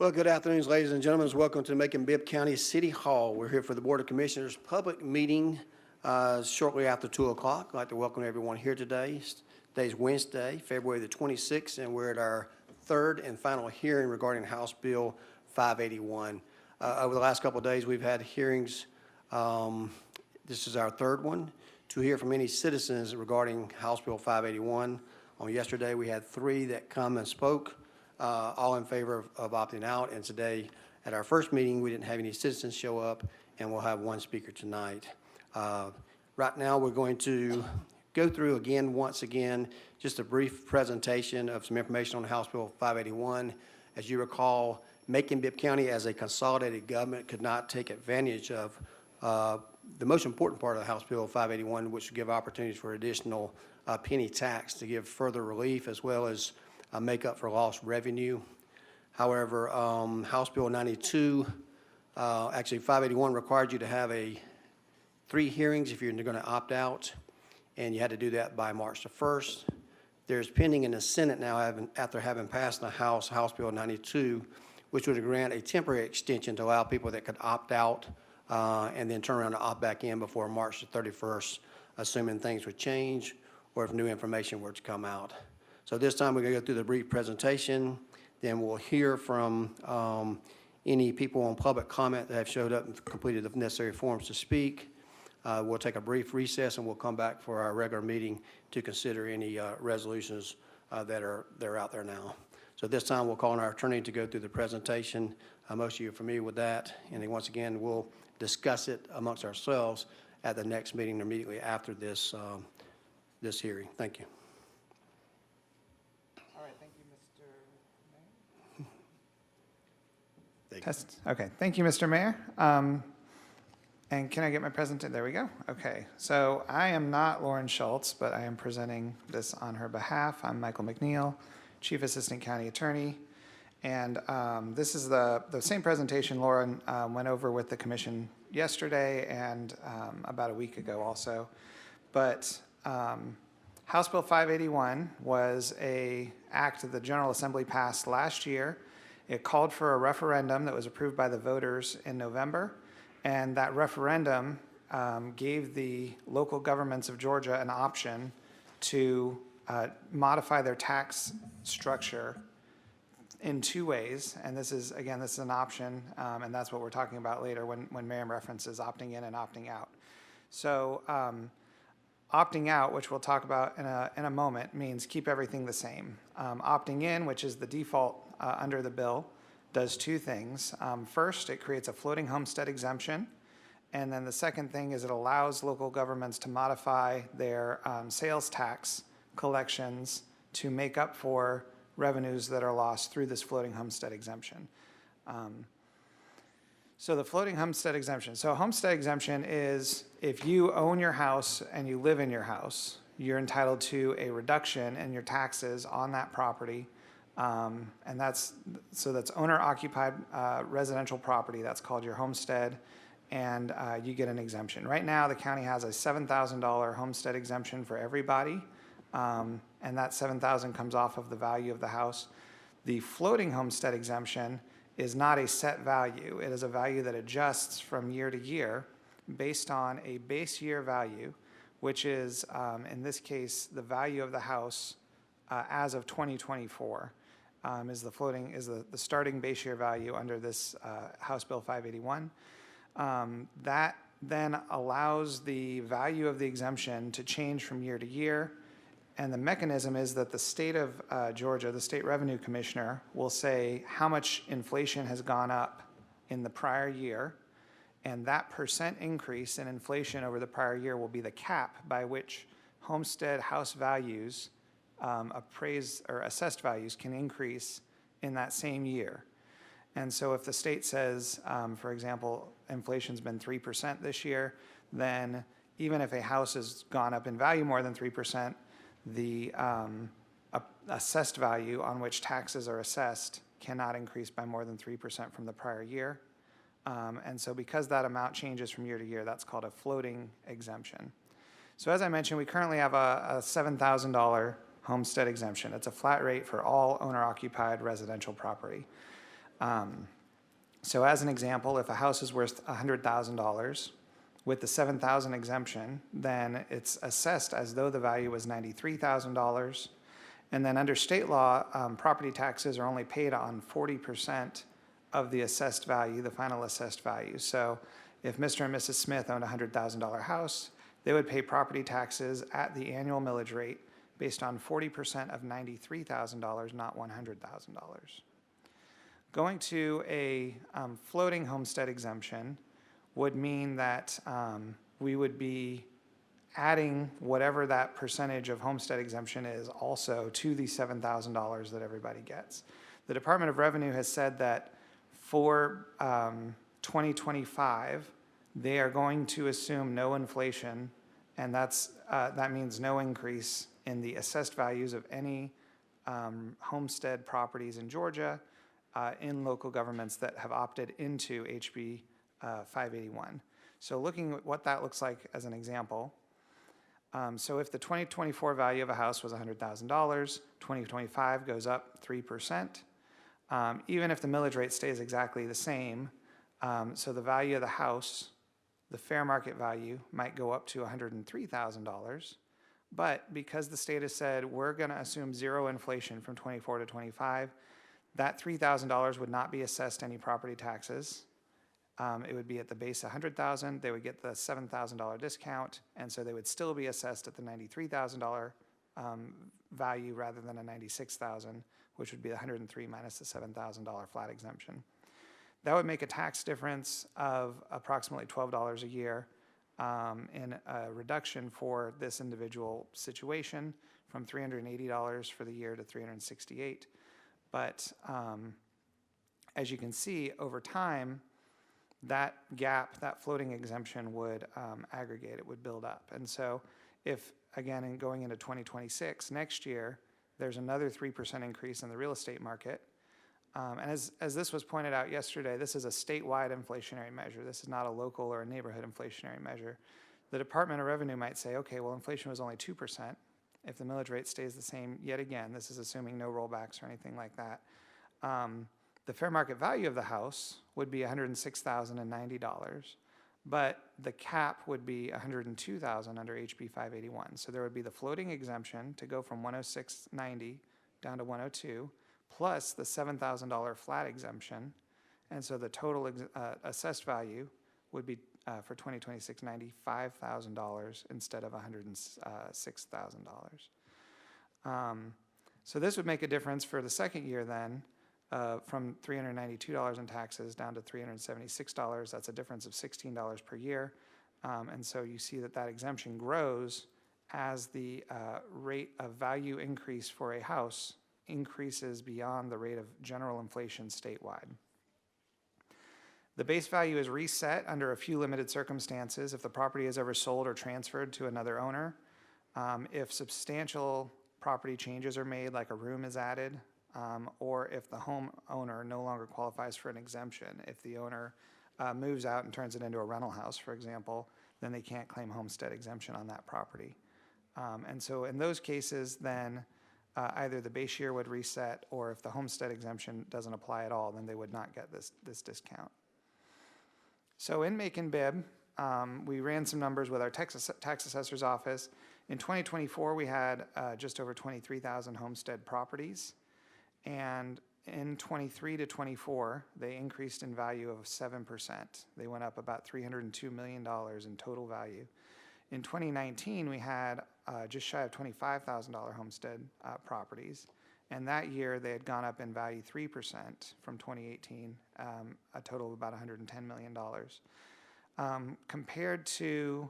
Well, good afternoon, ladies and gentlemen. Welcome to Macon-Bibb County City Hall. We're here for the Board of Commissioners public meeting shortly after 2 o'clock. I'd like to welcome everyone here today. Today's Wednesday, February the 26th, and we're at our third and final hearing regarding House Bill 581. Over the last couple of days, we've had hearings. This is our third one to hear from any citizens regarding House Bill 581. On yesterday, we had 3 that come and spoke. All in favor of opting out, and today at our first meeting we didn't have any citizens show up, and we'll have 1 speaker tonight. Right now we're going to go through once again just a brief presentation of some information on House Bill 581. As you recall, Macon-Bibb County as a consolidated government could not take advantage of the most important part of the House Bill 581, which would give opportunities for additional penny tax to give further relief as well as make up for lost revenue. However, House Bill 92, actually 581 required you to have 3 hearings if you're going to opt out, and you had to do that by March the 1st. There's pending in the Senate now, after having passed the House Bill 92, which would grant a temporary extension to allow people that could opt out and then turn around and opt back in before March the 31st, assuming things would change or if new information were to come out. So this time we're going to go through the brief presentation, then we'll hear from any people on public comment that have showed up and completed the necessary forms to speak. We'll take a brief recess and we'll come back for our regular meeting to consider any resolutions that are out there now. So this time we'll call on our attorney to go through the presentation. Most of you are familiar with that, and then once again we'll discuss it amongst ourselves at the next meeting immediately after this hearing. Thank you. Test. Okay, thank you, Mr. Mayor. And can I get my presentation? There we go. Okay, so I am not Lauren Schultz, but I am presenting this on her behalf. I'm Michael McNeil, Chief Assistant County Attorney. And this is the same presentation Lauren went over with the commission yesterday and about a week ago also. But House Bill 581 was an act that the General Assembly passed last year. It called for a referendum that was approved by the voters in November, and that referendum gave the local governments of Georgia an option to modify their tax structure in 2 ways. And this is an option, and that's what we're talking about later when Miriam references opting in and opting out. So opting out, which we'll talk about in a moment, means keep everything the same. Opting in, which is the default under the bill, does 2 things. First, it creates a floating homestead exemption. And then the second thing is it allows local governments to modify their sales tax collections to make up for revenues that are lost through this floating homestead exemption. So the floating homestead exemption. So a homestead exemption is if you own your house and you live in your house, you're entitled to a reduction in your taxes on that property. And that's owner-occupied residential property. That's called your homestead, and you get an exemption. Right now, the county has a $7,000 homestead exemption for everybody, and that $7,000 comes off of the value of the house. The floating homestead exemption is not a set value. It is a value that adjusts from year to year based on a base year value, which is, in this case, the value of the house as of 2024. Is the starting base year value under this House Bill 581. That then allows the value of the exemption to change from year to year, and the mechanism is that the state of Georgia, the state revenue commissioner, will say how much inflation has gone up in the prior year, and that percent increase in inflation over the prior year will be the cap by which homestead house values appraised or assessed values can increase in that same year. And so if the state says, for example, inflation's been 3% this year, then even if a house has gone up in value more than 3%, the assessed value on which taxes are assessed cannot increase by more than 3% from the prior year. And so because that amount changes from year to year, that's called a floating exemption. So as I mentioned, we currently have a $7,000 homestead exemption. It's a flat rate for all owner-occupied residential property. So as an example, if a house is worth $100,000 with the $7,000 exemption, then it's assessed as though the value was $93,000. And then under state law, property taxes are only paid on 40% of the assessed value, the final assessed value. So if Mr. and Mrs. Smith owned a $100,000 house, they would pay property taxes at the annual millage rate based on 40% of $93,000, not $100,000. Going to a floating homestead exemption would mean that we would be adding whatever that percentage of homestead exemption is also to the $7,000 that everybody gets. The Department of Revenue has said that for 2025, they are going to assume no inflation, and that means no increase in the assessed values of any homestead properties in Georgia in local governments that have opted into HB 581. So looking at what that looks like as an example, so if the 2024 value of a house was $100,000, 2025 goes up 3%. Even if the millage rate stays exactly the same, so the value of the house, the fair market value, might go up to $103,000. But because the state has said we're going to assume zero inflation from 24 to 25, that $3,000 would not be assessed any property taxes. It would be at the base $100,000. They would get the $7,000 discount, and so they would still be assessed at the $93,000 value rather than a $96,000, which would be the $103,000 minus the $7,000 flat exemption. That would make a tax difference of approximately $12 a year in a reduction for this individual situation from $380 for the year to $368. But as you can see, over time, that gap, that floating exemption would aggregate, it would build up. And so if, again, in going into 2026, next year, there's another 3% increase in the real estate market. And as this was pointed out yesterday, this is a statewide inflationary measure. This is not a local or a neighborhood inflationary measure. The Department of Revenue might say, okay, well, inflation was only 2%. If the millage rate stays the same, yet again, this is assuming no rollbacks or anything like that. The fair market value of the house would be $106,090, but the cap would be $102,000 under HB 581. So there would be the floating exemption to go from $106.90 down to $102, plus the $7,000 flat exemption, and so the total assessed value would be for 2026 $95,000 instead of $106,000. So this would make a difference for the second year then from $392 in taxes down to $376. That's a difference of $16 per year, and so you see that that exemption grows as the rate of value increase for a house increases beyond the rate of general inflation statewide. The base value is reset under a few limited circumstances if the property is ever sold or transferred to another owner, if substantial property changes are made, like a room is added, or if the homeowner no longer qualifies for an exemption. If the owner moves out and turns it into a rental house, for example, then they can't claim homestead exemption on that property. And so in those cases, then either the base year would reset, or if the homestead exemption doesn't apply at all, then they would not get this discount. So in Macon-Bibb, we ran some numbers with our tax assessor's office. In 2024, we had just over 23,000 homestead properties. And in 23 to 24, they increased in value of 7%. They went up about $302 million in total value. In 2019, we had just shy of $25,000 homestead properties. And that year, they had gone up in value 3% from 2018, a total of about $110 million. Compared to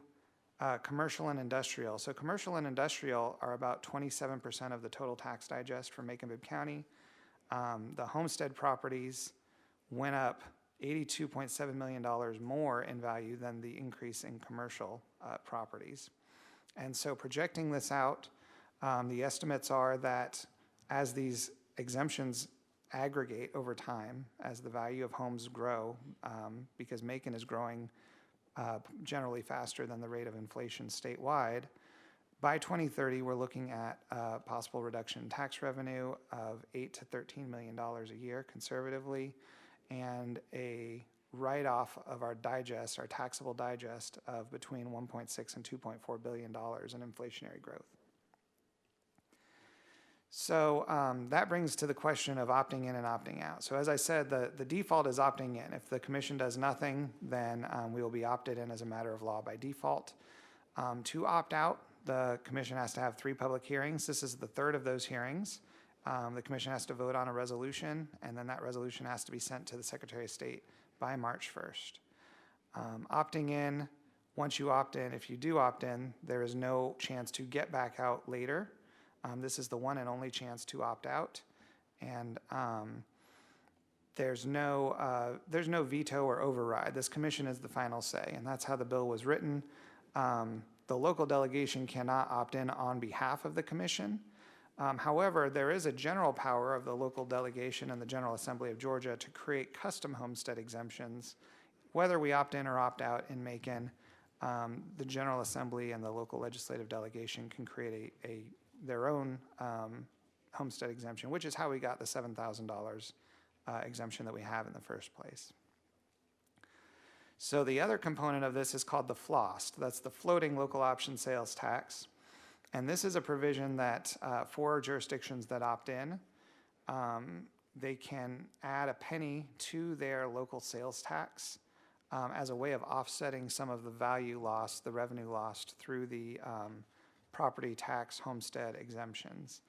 commercial and industrial. So commercial and industrial are about 27% of the total tax digest for Macon-Bibb County. The homestead properties went up $82.7 million more in value than the increase in commercial properties. And so projecting this out, the estimates are that as these exemptions aggregate over time, as the value of homes grow, because Macon is growing generally faster than the rate of inflation statewide, by 2030, we're looking at a possible reduction in tax revenue of $8 to $13 million a year, conservatively, and a write-off of our digest, our taxable digest, of between 1.6 and $2.4 billion in inflationary growth. So that brings to the question of opting in and opting out. So as I said, the default is opting in. If the commission does nothing, then we will be opted in as a matter of law by default. To opt out, the commission has to have 3 public hearings. This is the third of those hearings. The commission has to vote on a resolution, and then that resolution has to be sent to the Secretary of State by March 1st. Opting in, once you opt in, if you do opt in, there is no chance to get back out later. This is the one and only chance to opt out, and there's no veto or override. This commission is the final say, and that's how the bill was written. The local delegation cannot opt in on behalf of the commission. However, there is a general power of the local delegation and the General Assembly of Georgia to create custom homestead exemptions. Whether we opt in or opt out in Macon, the General Assembly and the local legislative delegation can create their own homestead exemption, which is how we got the $7,000 exemption that we have in the first place. So the other component of this is called the FLOST. That's the floating local option sales tax. And this is a provision that for jurisdictions that opt in, they can add a penny to their local sales tax as a way of offsetting some of the value lost, the revenue lost through the property tax homestead exemptions.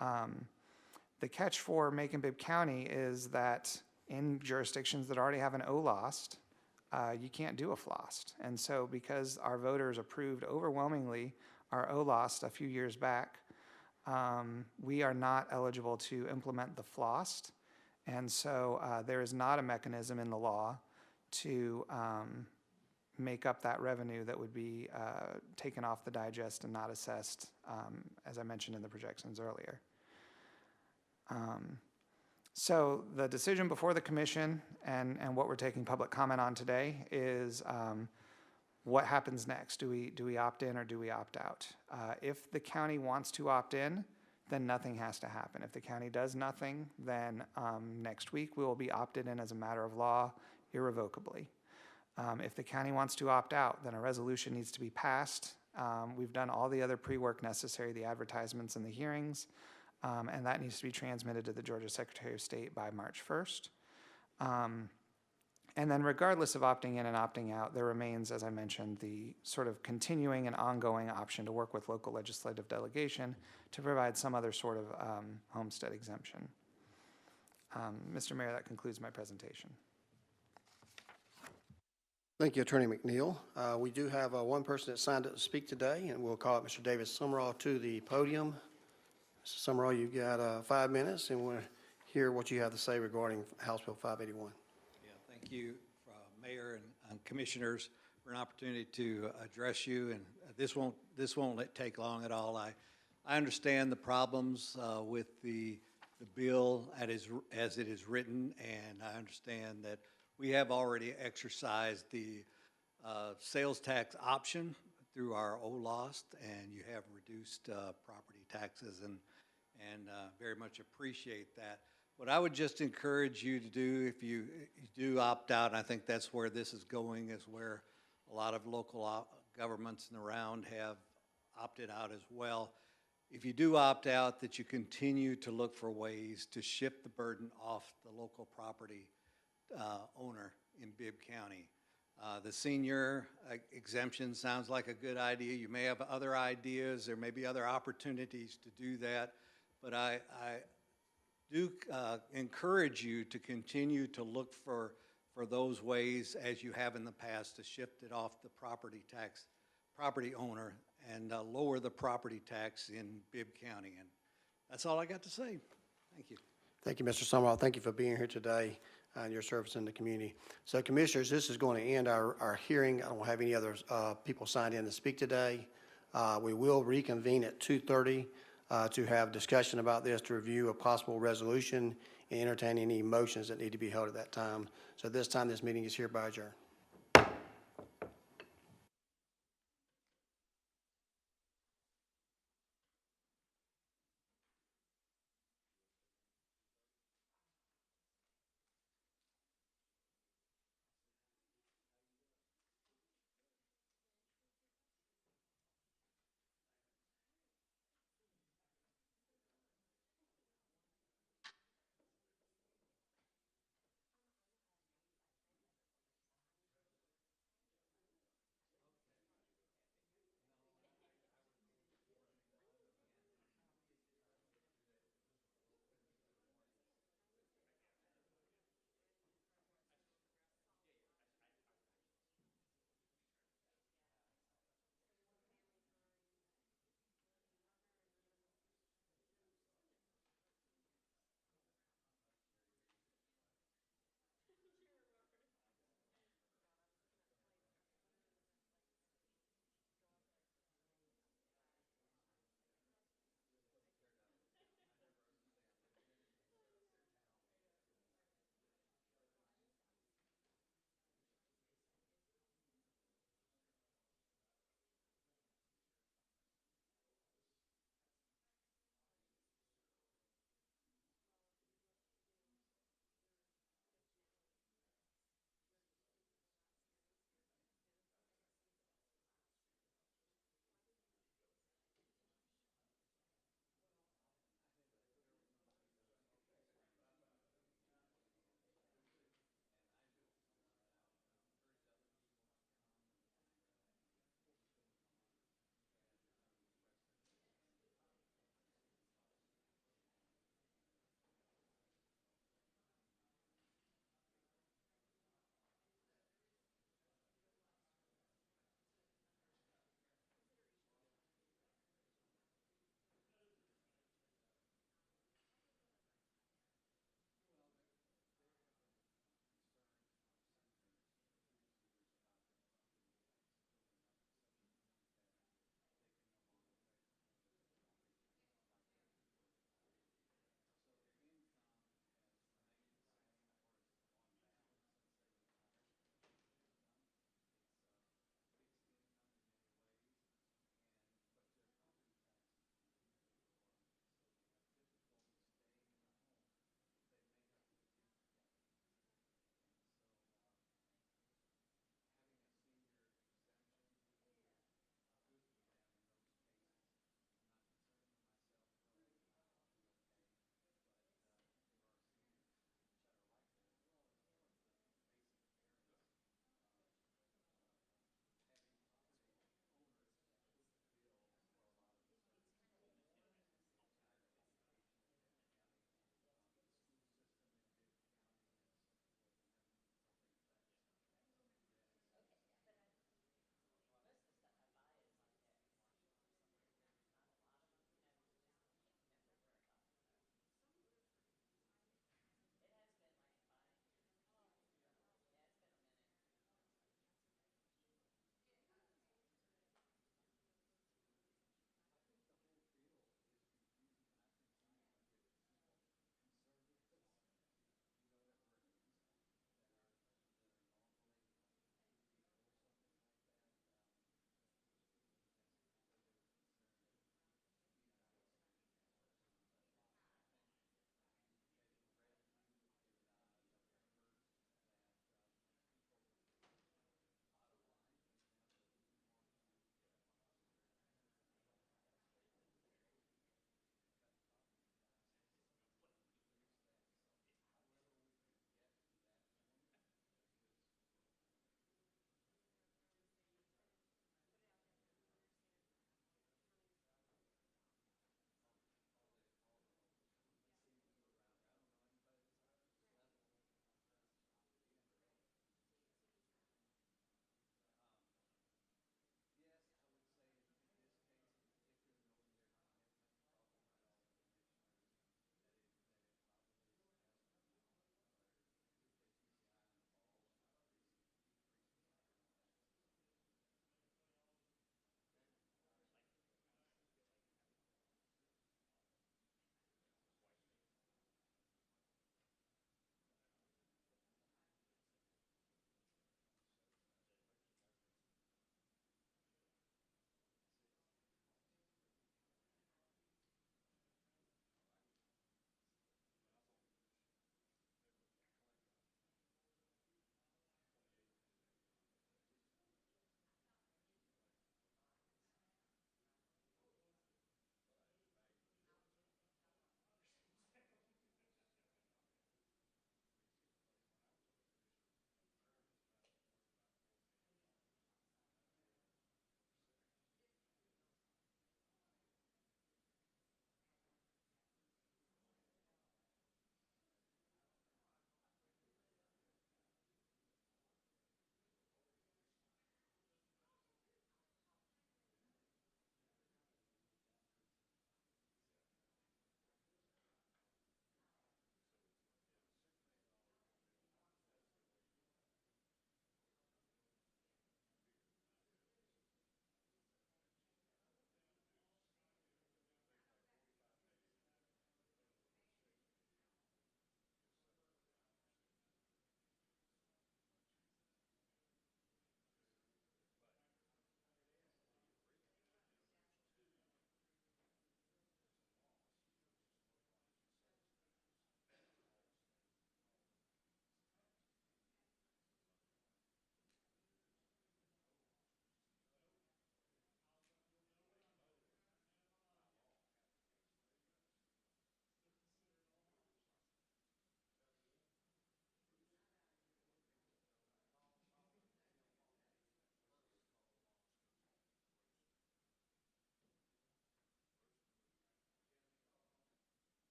The catch for Macon-Bibb County is that in jurisdictions that already have an O-LOST, you can't do a FLOST. And so because our voters approved overwhelmingly our O-LOST a few years back, we are not eligible to implement the FLOST. And so there is not a mechanism in the law to make up that revenue that would be taken off the digest and not assessed, as I mentioned in the projections earlier. So the decision before the commission and what we're taking public comment on today is what happens next? Do we opt in or do we opt out? If the county wants to opt in, then nothing has to happen. If the county does nothing, then next week we will be opted in as a matter of law irrevocably. If the county wants to opt out, then a resolution needs to be passed. We've done all the other pre-work necessary, the advertisements and the hearings, and that needs to be transmitted to the Georgia Secretary of State by March 1st. And then regardless of opting in and opting out, there remains, as I mentioned, the sort of continuing and ongoing option to work with local legislative delegation to provide some other sort of homestead exemption. Mr. Mayor, that concludes my presentation. Thank you, Attorney McNeil. We do have one person that signed up to speak today, and we'll call it Mr. David Summerall to the podium. Mr. Summerall, you've got 5 minutes, and we'll hear what you have to say regarding House Bill 581. Yeah, thank you, Mayor and Commissioners, for an opportunity to address you. And this won't take long at all. I understand the problems with the bill as it is written, and I understand that we have already exercised the sales tax option through our O-LOST, and you have reduced property taxes, and very much appreciate that. What I would just encourage you to do, if you do opt out, and I think that's where this is going, is where a lot of local governments and around have opted out as well. If you do opt out, that you continue to look for ways to shift the burden off the local property owner in Bibb County. The senior exemption sounds like a good idea. You may have other ideas. There may be other opportunities to do that. But I do encourage you to continue to look for those ways, as you have in the past, to shift it off the property owner and lower the property tax in Bibb County. And that's all I got to say. Thank you. Thank you, Mr. Summerall. Thank you for being here today and your service in the community. So, Commissioners, this is going to end our hearing. I don't have any other people signed in to speak today. We will reconvene at 2:30 to have discussion about this, to review a possible resolution and entertain any motions that need to be held at that time. So at this time, this meeting is hereby adjourned.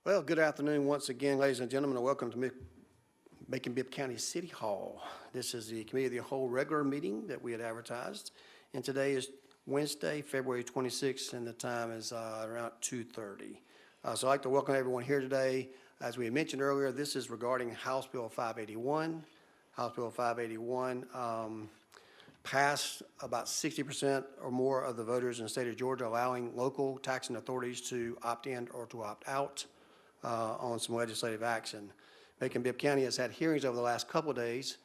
Well, good afternoon once again, ladies and gentlemen, and welcome to Macon-Bibb County City Hall. This is the Committee of the Whole regular meeting that we had advertised, and today is Wednesday, February 26th, and the time is around 2:30. So I'd like to welcome everyone here today. As we had mentioned earlier, this is regarding House Bill 581. House Bill 581 passed about 60% or more of the voters in the state of Georgia, allowing local taxing authorities to opt in or to opt out on some legislative action. Macon-Bibb County has had hearings over the last couple of days,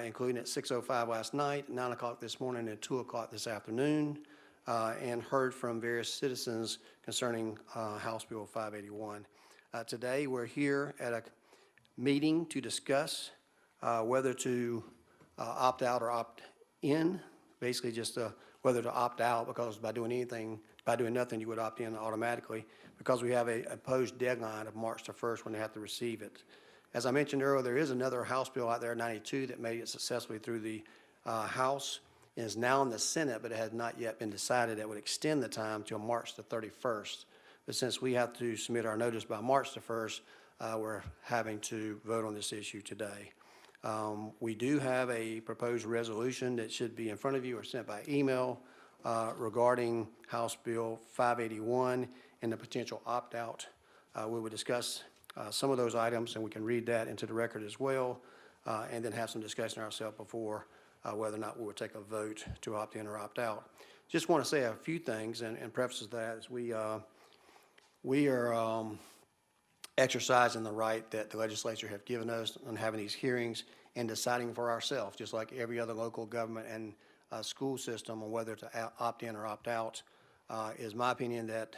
including at 6:05 last night, 9 o'clock this morning, and 2 o'clock this afternoon, and heard from various citizens concerning House Bill 581. Today, we're here at a meeting to discuss whether to opt out or opt in, basically just whether to opt out, because by doing nothing, you would opt in automatically, because we have a imposed deadline of March the 1st when they have to receive it. As I mentioned earlier, there is another House bill out there, 92, that made it successfully through the House and is now in the Senate, but it has not yet been decided. That would extend the time till March the 31st. But since we have to submit our notice by March the 1st, we're having to vote on this issue today. We do have a proposed resolution that should be in front of you or sent by email regarding House Bill 581 and the potential opt-out. We will discuss some of those items, and we can read that into the record as well, and then have some discussion ourselves before whether or not we would take a vote to opt in or opt out. Just want to say a few things and preface that as we are exercising the right that the legislature have given us on having these hearings and deciding for ourselves, just like every other local government and school system, on whether to opt in or opt out. Is my opinion that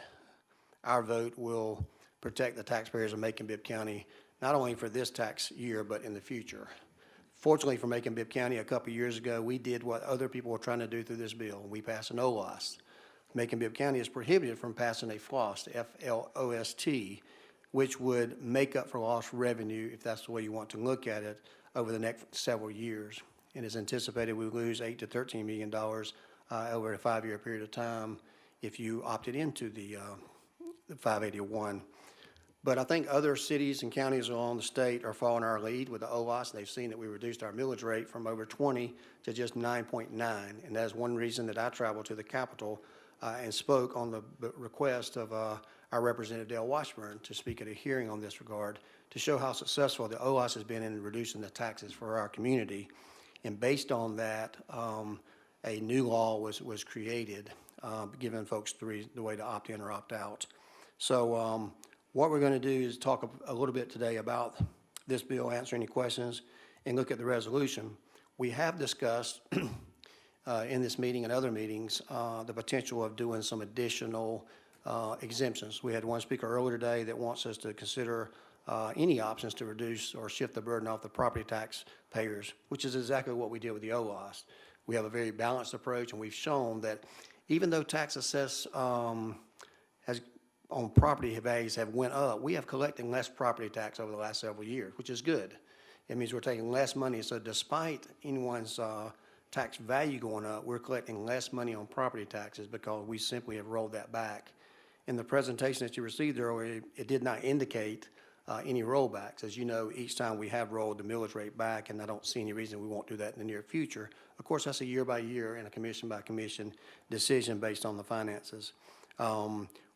our vote will protect the taxpayers of Macon-Bibb County, not only for this tax year, but in the future. Fortunately for Macon-Bibb County, a couple of years ago, we did what other people were trying to do through this bill. We passed an OLOST. Macon-Bibb County is prohibited from passing a FLOST, F-L-O-S-T, which would make up for lost revenue, if that's the way you want to look at it, over the next several years. It is anticipated we lose $8 to $13 million over a 5-year period of time if you opted into the 581. But I think other cities and counties along the state are following our lead with the OLOS. They've seen that we reduced our millage rate from over 20 to just 9.9. And that is one reason that I traveled to the Capitol and spoke on the request of our Representative Dale Washburn to speak at a hearing on this regard to show how successful the OLOS has been in reducing the taxes for our community. And based on that, a new law was created, giving folks the way to opt in or opt out. So what we're going to do is talk a little bit today about this bill, answer any questions, and look at the resolution. We have discussed in this meeting and other meetings the potential of doing some additional exemptions. We had one speaker earlier today that wants us to consider any options to reduce or shift the burden off the property tax payers, which is exactly what we did with the OLOS. We have a very balanced approach, and we've shown that even though tax assess on property values have went up, we have collected less property tax over the last several years, which is good. It means we're taking less money. So despite anyone's tax value going up, we're collecting less money on property taxes because we simply have rolled that back. In the presentation that you received earlier, it did not indicate any rollbacks. As you know, each time we have rolled the millage rate back, and I don't see any reason we won't do that in the near future. Of course, that's a year by year and a commission by commission decision based on the finances.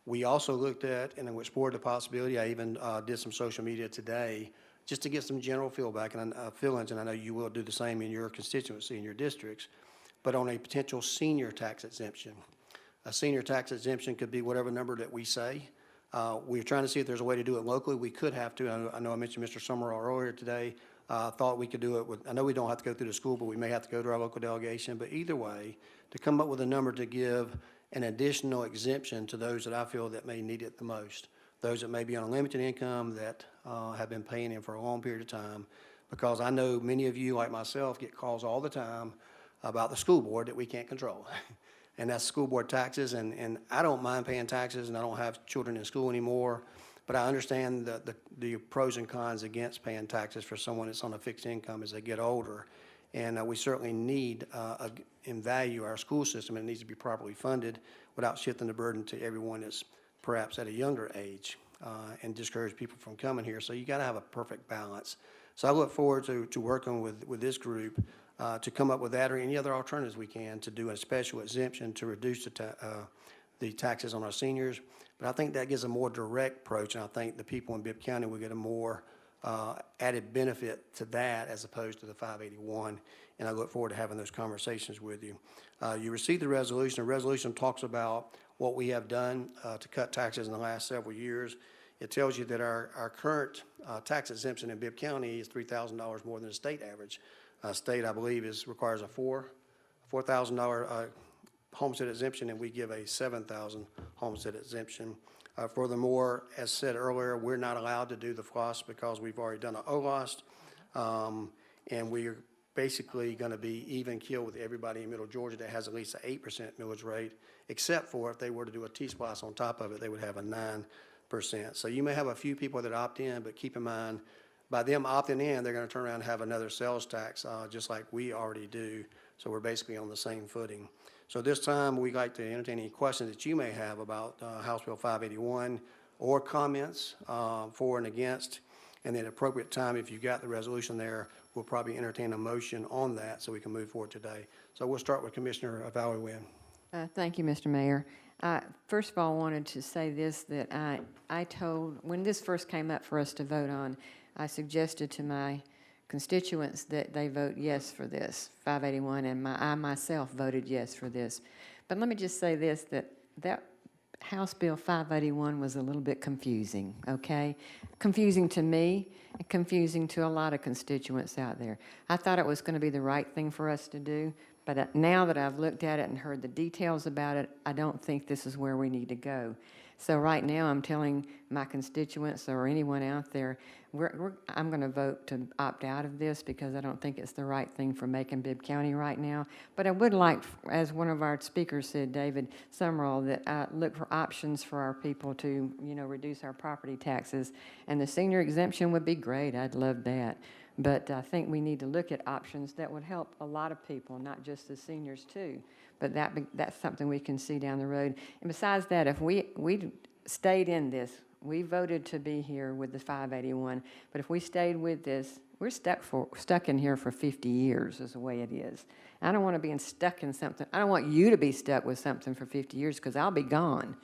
We also looked at and explored the possibility. I even did some social media today just to get some general feedback and feelings, and I know you will do the same in your constituency, in your districts, but on a potential senior tax exemption. A senior tax exemption could be whatever number that we say. We're trying to see if there's a way to do it locally. We could have to. I know I mentioned Mr. Summerall earlier today. Thought we could do it with, I know we don't have to go through the school, but we may have to go to our local delegation. But either way, to come up with a number to give an additional exemption to those that I feel that may need it the most. Those that may be on a limited income that have been paying in for a long period of time. Because I know many of you, like myself, get calls all the time about the school board that we can't control. And that's school board taxes, and I don't mind paying taxes, and I don't have children in school anymore, but I understand the pros and cons against paying taxes for someone that's on a fixed income as they get older. And we certainly need and value our school system, and it needs to be properly funded without shifting the burden to everyone that's perhaps at a younger age. and discourage people from coming here. So you got to have a perfect balance. So I look forward to working with this group to come up with that or any other alternatives we can to do a special exemption to reduce the taxes on our seniors. But I think that gives a more direct approach, and I think the people in Bibb County will get a more added benefit to that as opposed to the 581. And I look forward to having those conversations with you. You received the resolution. The resolution talks about what we have done to cut taxes in the last several years. It tells you that our current tax exemption in Bibb County is $3,000 more than the state average. State, I believe, requires a $4,000 homestead exemption, and we give a $7,000 homestead exemption. Furthermore, as said earlier, we're not allowed to do the FLOSS because we've already done an OLOST, and we're basically going to be even keel with everybody in Middle Georgia that has at least an 8% millage rate, except for if they were to do a T-SPLOST on top of it, they would have a 9%. So you may have a few people that opt in, but keep in mind, by them opting in, they're going to turn around and have another sales tax, just like we already do. So we're basically on the same footing. So this time, we'd like to entertain any questions that you may have about House Bill 581 or comments for and against. And at appropriate time, if you got the resolution there, we'll probably entertain a motion on that so we can move forward today. So we'll start with Commissioner Valorem. Thank you, Mr. Mayor. First of all, I wanted to say this, that I told, when this first came up for us to vote on, I suggested to my constituents that they vote yes for this, 581, and I myself voted yes for this. But let me just say this, that House Bill 581 was a little bit confusing, okay? Confusing to me and confusing to a lot of constituents out there. I thought it was going to be the right thing for us to do, but now that I've looked at it and heard the details about it, I don't think this is where we need to go. So right now I'm telling my constituents or anyone out there, I'm going to vote to opt out of this because I don't think it's the right thing for Macon-Bibb County right now. But I would like, as one of our speakers said, David Summerall, that look for options for our people to, reduce our property taxes. And the senior exemption would be great. I'd love that. But I think we need to look at options that would help a lot of people, not just the seniors too. But that's something we can see down the road. And besides that, if we stayed in this, we voted to be here with the 581, but if we stayed with this, we're stuck in here for 50 years is the way it is. I don't want to be stuck in something. I don't want you to be stuck with something for 50 years because I'll be gone.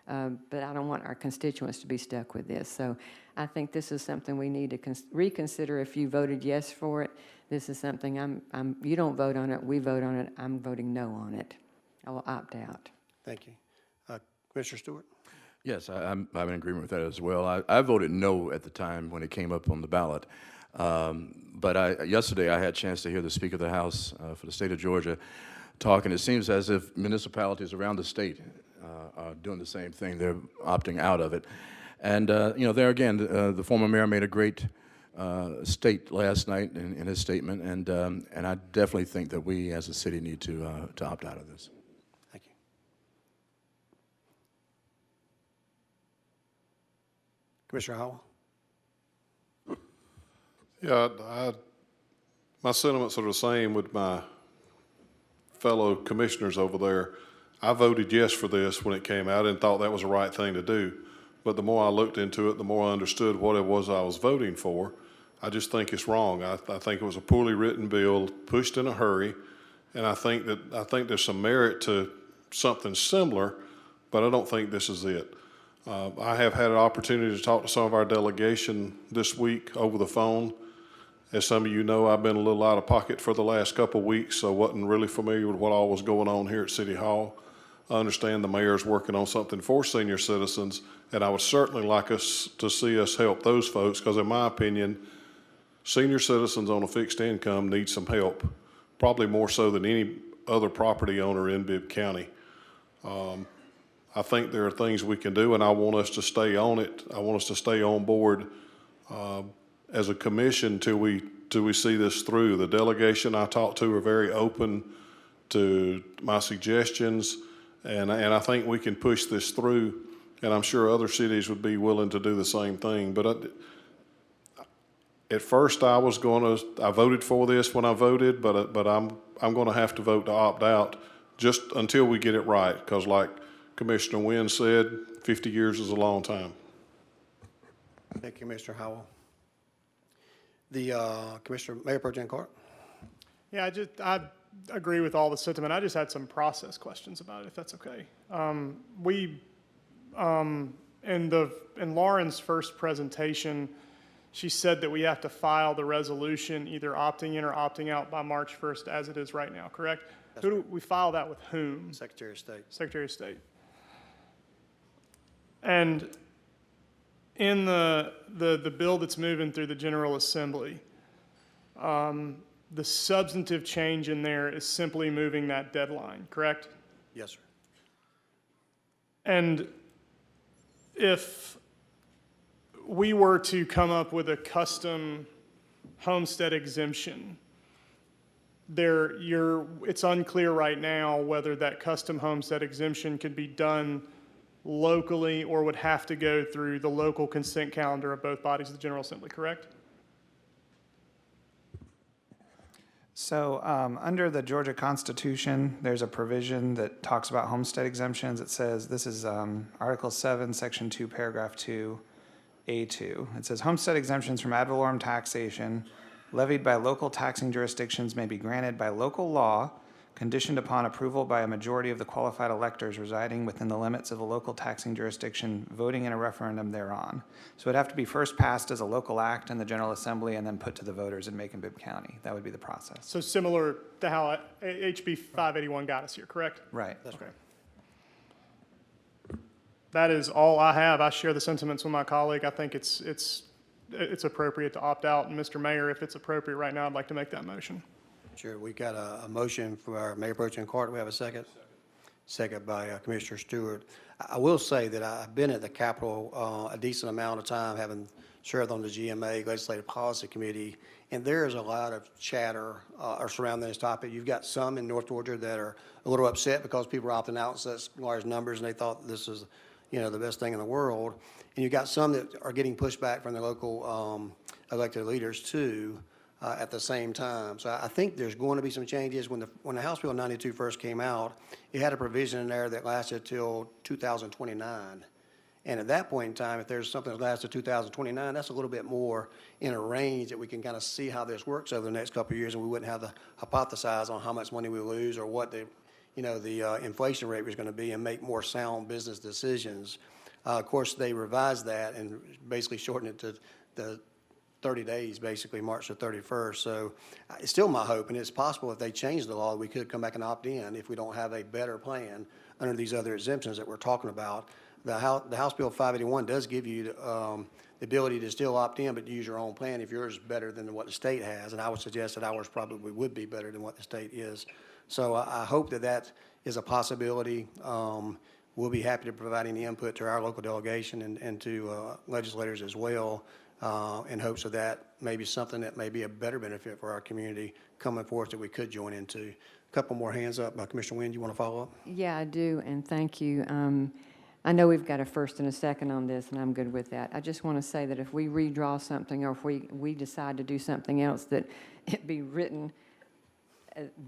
But I don't want our constituents to be stuck with this. So I think this is something we need to reconsider. If you voted yes for it, this is something you don't vote on it, we vote on it, I'm voting no on it. I will opt out. Thank you. Commissioner Stewart? Yes, I'm in agreement with that as well. I voted no at the time when it came up on the ballot. But yesterday I had a chance to hear the Speaker of the House for the state of Georgia talk, and it seems as if municipalities around the state are doing the same thing. They're opting out of it. And, there again, the former mayor made a great state last night in his statement, and I definitely think that we as a city need to opt out of this. Thank you. Commissioner Howell? Yeah, my sentiments are the same with my fellow commissioners over there. I voted yes for this when it came out and thought that was the right thing to do. But the more I looked into it, the more I understood what it was I was voting for. I just think it's wrong. I think it was a poorly written bill, pushed in a hurry, and I think there's some merit to something similar, but I don't think this is it. I have had an opportunity to talk to some of our delegation this week over the phone. As some of you know, I've been a little out of pocket for the last couple of weeks, so wasn't really familiar with what all was going on here at City Hall. I understand the mayor's working on something for senior citizens, and I would certainly like us to see us help those folks, because in my opinion, senior citizens on a fixed income need some help, probably more so than any other property owner in Bibb County. I think there are things we can do, and I want us to stay on it. I want us to stay on board as a commission till we see this through. The delegation I talked to are very open to my suggestions, and I think we can push this through, and I'm sure other cities would be willing to do the same thing. But at first I voted for this when I voted, but I'm going to have to vote to opt out just until we get it right, because like Commissioner Wynn said, 50 years is a long time. Thank you, Commissioner Howell. The Commissioner, Mayor Pro Tem Clark. Yeah, I agree with all the sentiment. I just had some process questions about it, if that's okay. In Lauren's first presentation, she said that we have to file the resolution either opting in or opting out by March 1st as it is right now, correct? Who do we file that with whom? Secretary of State. Secretary of State. And in the bill that's moving through the General Assembly, the substantive change in there is simply moving that deadline, correct? Yes, sir. And if we were to come up with a custom homestead exemption, it's unclear right now whether that custom homestead exemption could be done locally or would have to go through the local consent calendar of both bodies of the General Assembly, correct? So under the Georgia Constitution, there's a provision that talks about homestead exemptions. It says, this is Article 7, Section 2, Paragraph 2, A2. It says, homestead exemptions from ad valorem taxation levied by local taxing jurisdictions may be granted by local law, conditioned upon approval by a majority of the qualified electors residing within the limits of a local taxing jurisdiction voting in a referendum thereon. So it'd have to be first passed as a local act in the General Assembly and then put to the voters in Macon-Bibb County. That would be the process. So similar to how HB 581 got us here, correct? Right. That's Okay. That is all I have. I share the sentiments with my colleague. I think it's appropriate to opt out. And Mr. Mayor, if it's appropriate right now, I'd like to make that motion. Sure. We got a motion for our Mayor Pro Tem Clark. Do we have a second? Second by Commissioner Stewart. I will say that I've been at the Capitol a decent amount of time, having served on the GMA Legislative Policy Committee, and there is a lot of chatter surrounding this topic. You've got some in North Georgia that are a little upset because people are opting out in such large numbers, and they thought this is, the best thing in the world. And you've got some that are getting pushback from the local elected leaders too. At the same time. So I think there's going to be some changes. When the House Bill 92 first came out, it had a provision in there that lasted till 2029. And at that point in time, if there's something that lasts to 2029, that's a little bit more in a range that we can kind of see how this works over the next couple of years, and we wouldn't have to hypothesize on how much money we lose or what the inflation rate was going to be and make more sound business decisions. Of course, they revised that and basically shortened it to the 30 days, basically March the 31st. So it's still my hope, and it's possible if they change the law, we could come back and opt in if we don't have a better plan under these other exemptions that we're talking about. The House Bill 581 does give you the ability to still opt in, but use your own plan if yours is better than what the state has, and I would suggest that ours probably would be better than what the state is. So I hope that is a possibility. We'll be happy to provide any input to our local delegation and to legislators as well, in hopes of that maybe something that may be a better benefit for our community coming forth that we could join into. A couple more hands up. Commissioner Wynn, you want to follow up? Yeah, I do, and thank you. I know we've got a first and a second on this, and I'm good with that. I just want to say that if we redraw something or if we decide to do something else, that it be written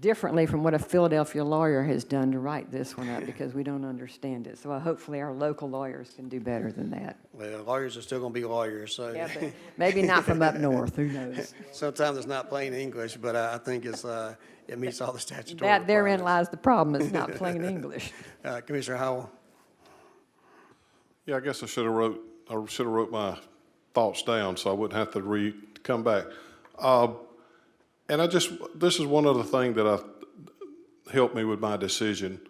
differently from what a Philadelphia lawyer has done to write this one up, because we don't understand it. So hopefully our local lawyers can do better than that. Well, lawyers are still going to be lawyers, so. Yeah, but maybe not from up north, who knows? Sometimes it's not plain English, but I think it meets all the statutory That therein requirements. lies the problem, it's not plain English. Commissioner Howell? Yeah, I guess I should have wrote my thoughts down so I wouldn't have to come back. And this is one other thing that helped me with my decision.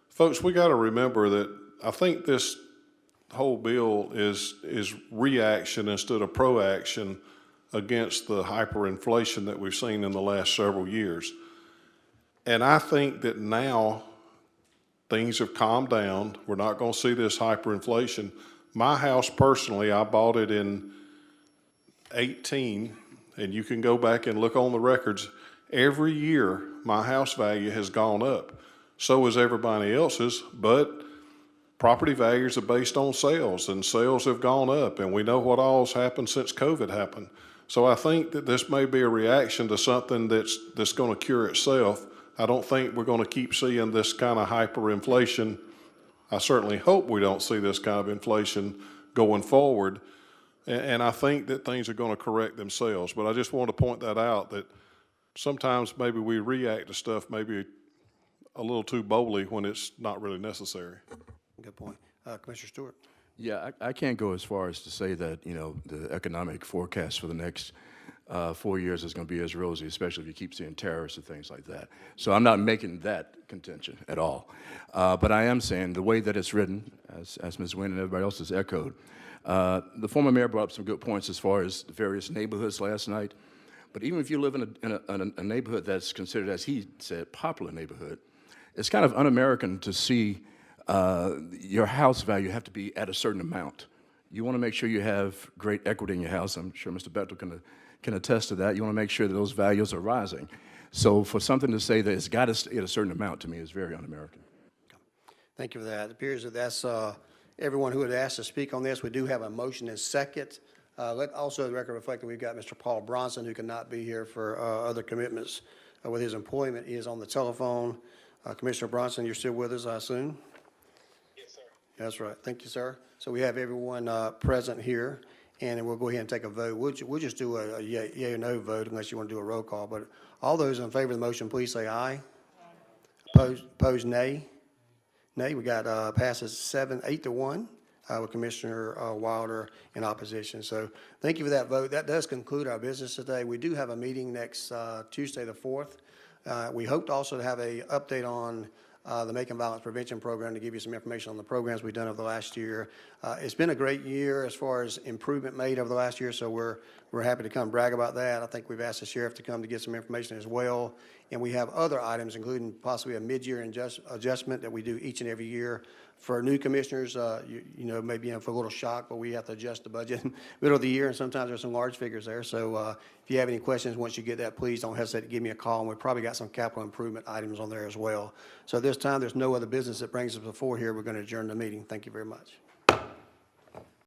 Folks, we got to remember that I think this whole bill is reaction instead of proaction against the hyperinflation that we've seen in the last several years. And I think that now things have calmed down. We're not going to see this hyperinflation. My house personally, I bought it in 18, and you can go back and look on the records. Every year, my house value has gone up. So has everybody else's, but property values are based on sales, and sales have gone up, and we know what all's happened since COVID happened. So I think that this may be a reaction to something that's going to cure itself. I don't think we're going to keep seeing this kind of hyperinflation. I certainly hope we don't see this kind of inflation going forward. And I think that things are going to correct themselves. But I just want to point that out, that sometimes maybe we react to stuff maybe a little too boldly when it's not really necessary. Good point. Commissioner Stewart? Yeah, I can't go as far as to say that, you know, the economic forecast for the next 4 years is going to be as rosy, especially if you keep seeing terrorists and things like that. So I'm not making that contention at all. But I am saying the way that it's written, as Ms. Wynn and everybody else has echoed, the former mayor brought up some good points as far as the various neighborhoods last night. But even if you live in a neighborhood that's considered, as he said, popular neighborhood, it's kind of un-American to see your house value have to be at a certain amount. You want to make sure you have great equity in your house. I'm sure Mr. Bechtel can attest to that. You want to make sure that those values are rising. So for something to say that it's got to stay at a certain amount, to me, is very un-American. Thank you for that. It appears that that's everyone who had asked to speak on this. We do have a motion and second. Let also the record reflect that we've got Mr. Paul Bronson, who cannot be here for other commitments with his employment. He is on the telephone. Commissioner Bronson, you're still with us, I assume? Yes, sir. That's right. Thank you, sir. So we have everyone present here, and we'll go ahead and take a vote. We'll just do a yea or no vote unless you want to do a roll call. But all those in favor of the motion, please say aye. Opposed, nay. Nay. We got passes 8-1 with Commissioner Wilder in opposition. So thank you for that vote. That does conclude our business today. We do have a meeting next Tuesday, the 4th. We hoped also to have a update on the Macon Violence Prevention Program to give you some information on the programs we've done over the last year. It's been a great year as far as improvement made over the last year, so we're happy to come brag about that. I think we've asked the sheriff to come to get some information as well. And we have other items, including possibly a mid-year adjustment that we do each and every year. For new commissioners, you know, maybe in for a little shock, but we have to adjust the budget middle of the year, and sometimes there's some large figures there. So if you have any questions, once you get that, please don't hesitate to give me a call, and we've probably got some capital improvement items on there as well. So this time, there's no other business that brings us before here. We're going to adjourn the meeting. Thank you very much.